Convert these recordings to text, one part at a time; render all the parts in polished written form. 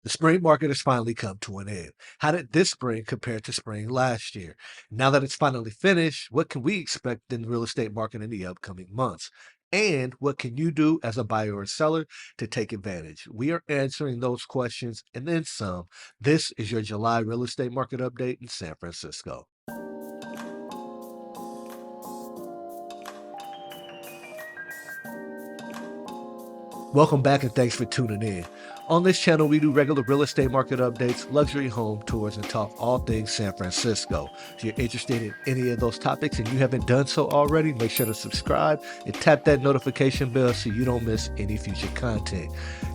The spring market has finally come to an end. How did this spring compare to spring last year? Now that it's finally finished, what can we expect in the real estate market in the upcoming months? And what can you do as a buyer or seller to take advantage? We are answering those questions and then some. This is your July real estate market update in San Francisco. Welcome back and thanks for tuning in. On this channel, we do regular real estate market updates, luxury home tours, and talk all things San Francisco. If you're interested in any of those topics and you haven't done so already, make sure to subscribe and tap that notification bell so you don't miss any future content.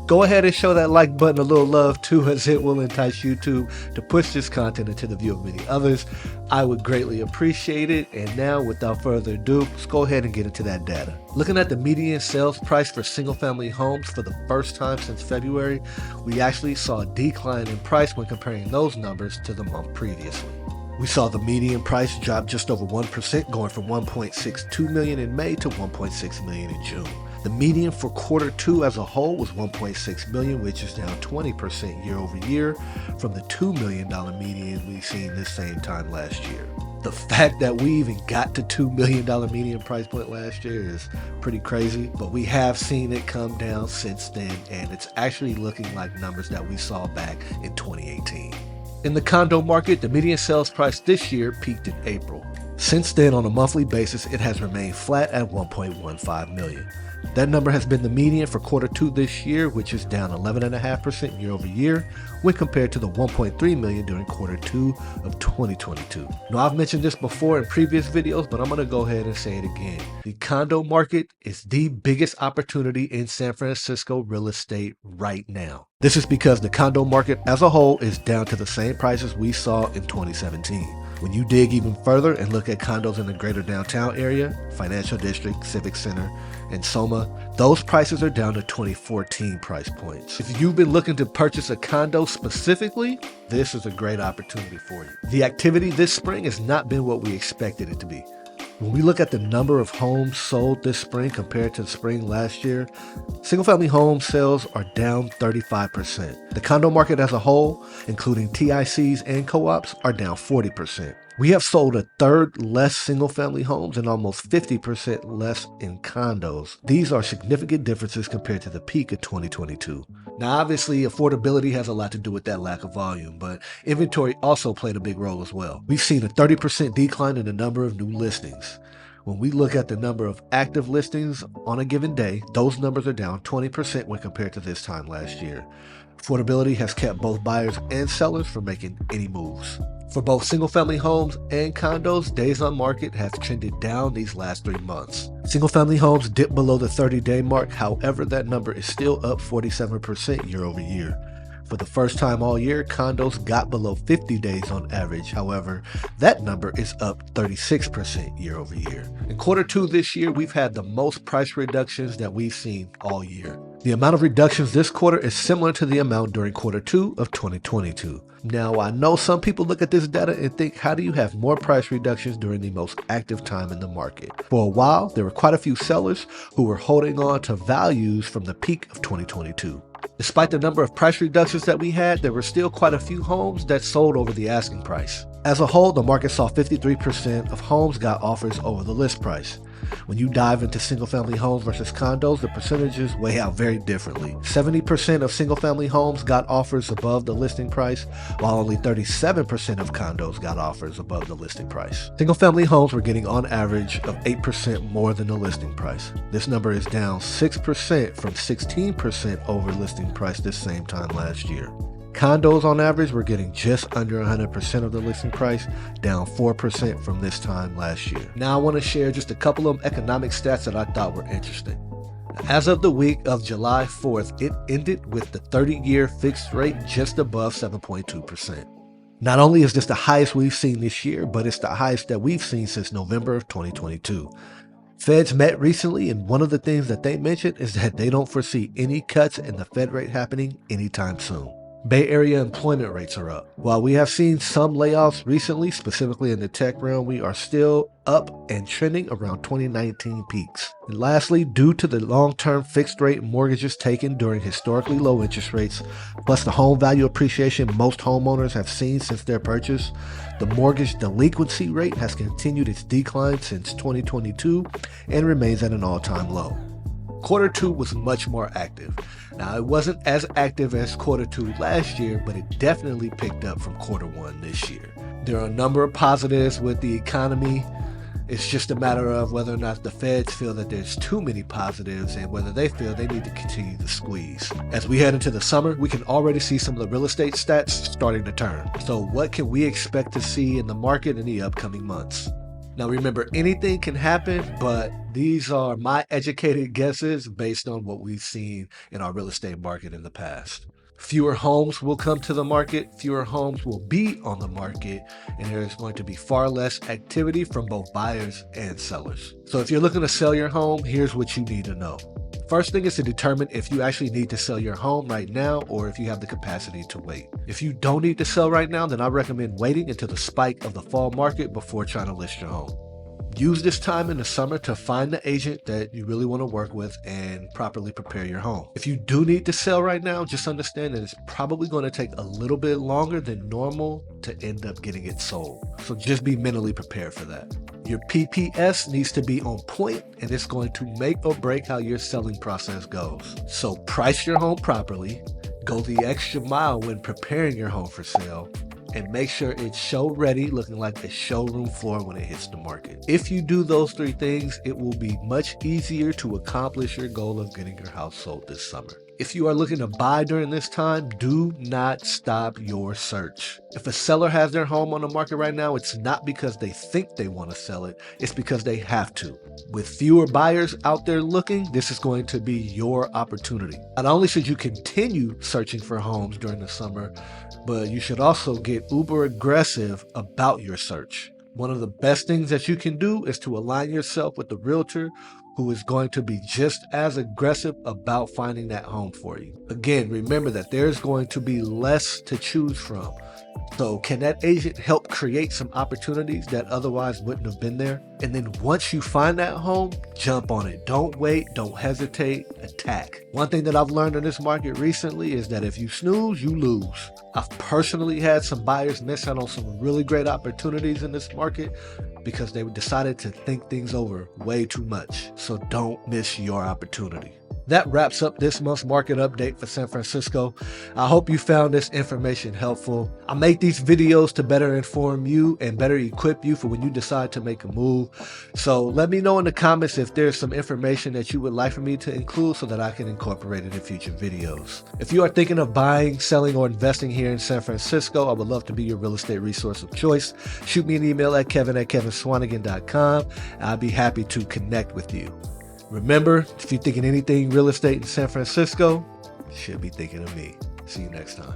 Go ahead and show that like button a little love too, as it will entice YouTube to push this content into the view of many others. I would greatly appreciate it. And now, without further ado, let's go ahead and get into that data. Looking at the median sales price for single-family homes for the first time since February, we actually saw a decline in price when comparing those numbers to the month previously. We saw the median price drop just over 1%, going from $1.62 million in May to $1.6 million in June. The median for quarter two as a whole was $1.6 million, which is down 20% year over year from the $2 million median we've seen this same time last year. The fact that we even got to $2 million median price point last year is pretty crazy, but we have seen it come down since then, and it's actually looking like numbers that we saw back in 2018. In the condo market, the median sales price this year peaked in April. Since then, on a monthly basis, it has remained flat at $1.15 million. That number has been the median for quarter two this year, which is down 11.5% year over year when compared to the $1.3 million during quarter two of 2022. Now, I've mentioned this before in previous videos, but I'm going to go ahead and say it again. The condo market is the biggest opportunity in San Francisco real estate right now. This is because the condo market as a whole is down to the same prices we saw in 2017. When you dig even further and look at condos in the greater downtown area, Financial District, Civic Center, and Soma, those prices are down to 2014 price points. If you've been looking to purchase a condo specifically, this is a great opportunity for you. The activity this spring has not been what we expected it to be. When we look at the number of homes sold this spring compared to the spring last year, single-family home sales are down 35%. The condo market as a whole, including TICs and co-ops, are down 40%. We have sold a third less single-family homes and almost 50% less in condos. These are significant differences compared to the peak of 2022. Now, obviously, affordability has a lot to do with that lack of volume, but inventory also played a big role as well. We've seen a 30% decline in the number of new listings. When we look at the number of active listings on a given day, those numbers are down 20% when compared to this time last year. Affordability has kept both buyers and sellers from making any moves. For both single-family homes and condos, days on market have trended down these last 3 months. Single-family homes dipped below the 30-day mark. However, that number is still up 47% year over year. For the first time all year, condos got below 50 days on average. However, that number is up 36% year over year. In quarter two this year, we've had the most price reductions that we've seen all year. The amount of reductions this quarter is similar to the amount during quarter two of 2022. Now, I know some people look at this data and think, how do you have more price reductions during the most active time in the market? For a while, there were quite a few sellers who were holding on to values from the peak of 2022. Despite the number of price reductions that we had, there were still quite a few homes that sold over the asking price. As a whole, the market saw 53% of homes got offers over the list price. When you dive into single-family homes versus condos, the percentages weigh out very differently. 70% of single-family homes got offers above the listing price, while only 37% of condos got offers above the listing price. Single-family homes were getting on average of 8% more than the listing price. This number is down 6% from 16% over listing price this same time last year. Condos on average were getting just under 100% of the listing price, down 4% from this time last year. Now I want to share just a couple of economic stats that I thought were interesting. As of the week of July 4th, it ended with the 30-year fixed rate just above 7.2%. Not only is this the highest we've seen this year, but it's the highest that we've seen since November of 2022. Feds met recently, and one of the things that they mentioned is that they don't foresee any cuts in the Fed rate happening anytime soon. Bay Area employment rates are up. While we have seen some layoffs recently, specifically in the tech realm, we are still up and trending around 2019 peaks. And lastly, due to the long-term fixed rate mortgages taken during historically low interest rates, plus the home value appreciation most homeowners have seen since their purchase, the mortgage delinquency rate has continued its decline since 2022 and remains at an all-time low. Quarter 2 was much more active. Now, it wasn't as active as quarter 2 last year, but it definitely picked up from quarter 1 this year. There are a number of positives with the economy. It's just a matter of whether or not the feds feel that there's too many positives and whether they feel they need to continue to squeeze. As we head into the summer, we can already see some of the real estate stats starting to turn. So what can we expect to see in the market in the upcoming months? Now remember, anything can happen, but these are my educated guesses based on what we've seen in our real estate market in the past. Fewer homes will come to the market, fewer homes will be on the market, and there's going to be far less activity from both buyers and sellers. So if you're looking to sell your home, here's what you need to know. First thing is to determine if you actually need to sell your home right now or if you have the capacity to wait. If you don't need to sell right now, then I recommend waiting until the spike of the fall market before trying to list your home. Use this time in the summer to find the agent that you really want to work with and properly prepare your home. If you do need to sell right now, just understand that it's probably going to take a little bit longer than normal to end up getting it sold. So just be mentally prepared for that. Your PPS needs to be on point, and it's going to make or break how your selling process goes. So price your home properly, go the extra mile when preparing your home for sale, and make sure it's show ready, looking like a showroom floor when it hits the market. If you do those 3 things, it will be much easier to accomplish your goal of getting your house sold this summer. If you are looking to buy during this time, do not stop your search. If a seller has their home on the market right now, it's not because they think they want to sell it, it's because they have to. With fewer buyers out there looking, this is going to be your opportunity. Not only should you continue searching for homes during the summer, but you should also get uber aggressive about your search. One of the best things that you can do is to align yourself with the realtor who is going to be just as aggressive about finding that home for you. Again, remember that there's going to be less to choose from. So can that agent help create some opportunities that otherwise wouldn't have been there? And then once you find that home, jump on it. Don't wait, don't hesitate, attack. One thing that I've learned in this market recently is that if you snooze, you lose. I've personally had some buyers miss out on some really great opportunities in this market because they decided to think things over way too much. So don't miss your opportunity. That wraps up this month's market update for San Francisco. I hope you found this information helpful. I make these videos to better inform you and better equip you for when you decide to make a move. So let me know in the comments if there's some information that you would like for me to include so that I can incorporate it in future videos. If you are thinking of buying, selling, or investing here in San Francisco, I would love to be your real estate resource of choice. Shoot me an email at kevin@kevinswanigan.com. I'll be happy to connect with you. Remember, if you're thinking anything real estate in San Francisco, you should be thinking of me. See you next time.